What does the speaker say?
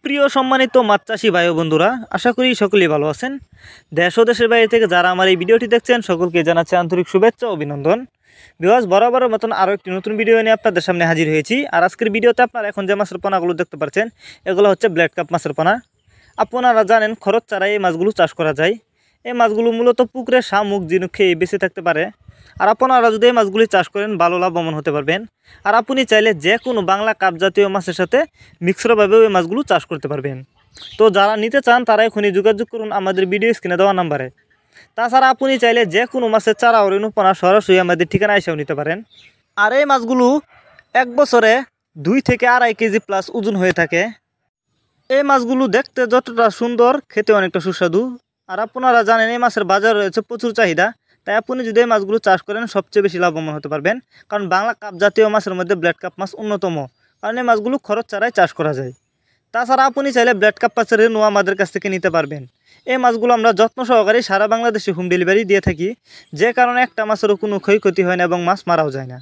সুপ্রিয় সম্মানিত মাছ চাষি ভাই ও বন্ধুরা, আশা করি সকলেই ভালো আছেন। দেশ ও দেশের বাইরে থেকে যারা আমার এই ভিডিওটি দেখছেন সকলকে জানাচ্ছি আন্তরিক শুভেচ্ছা ও অভিনন্দন। ভিউয়ার্স, বরাবরের মতন আরও একটি নতুন ভিডিও নিয়ে আপনাদের সামনে হাজির হয়েছি। আর আজকের ভিডিওতে আপনারা এখন যে মাছের পোনাগুলো দেখতে পাচ্ছেন এগুলো হচ্ছে ব্লেড কাপ মাছের পোনা। আপনারা জানেন খরচ ছাড়াই এই মাছগুলো চাষ করা যায়। এই মাছগুলো মূলত পুকুরে শামুক ঝিনুক খেয়ে বেঁচে থাকতে পারে। আর আপনারা যদি এই মাছগুলি চাষ করেন ভালো লাভবান হতে পারবেন। আর আপনি চাইলে যে কোনো বাংলা কাপ জাতীয় মাছের সাথে মিক্সরভাবেও এই মাছগুলো চাষ করতে পারবেন। তো যারা নিতে চান তারা এখনই যোগাযোগ করুন আমাদের ভিডিও স্ক্রিনে দেওয়া নাম্বারে। তাছাড়া আপনি চাইলে যে কোনো মাছের চারা ও রেণুপোনা সরাসরি আমাদের ঠিকানা এসেও নিতে পারেন। আর এই মাছগুলো এক বছরে 2 থেকে 2.5 কেজি প্লাস ওজন হয়ে থাকে। এই মাছগুলো দেখতে যতটা সুন্দর, খেতে অনেকটা সুস্বাদু। আর আপনারা জানেন এই মাছের বাজার রয়েছে প্রচুর চাহিদা। তাই আপনি যদি এই মাছগুলো চাষ করেন সবচেয়ে বেশি লাভবান হতে পারবেন। কারণ বাংলা কাপ জাতীয় মাছের মধ্যে ব্লেড কাপ মাছ অন্যতম, কারণ এই মাছগুলো খরচ ছাড়াই চাষ করা যায়। তাছাড়া আপনি চাইলে ব্লেড কাপ মাছের রেণু আমাদের কাছ থেকে নিতে পারবেন। এই মাছগুলো আমরা যত্ন সহকারে সারা বাংলাদেশে হোম ডেলিভারি দিয়ে থাকি, যে কারণে একটা মাছেরও কোনো ক্ষয়ক্ষতি হয় না এবং মাছ মারাও যায় না।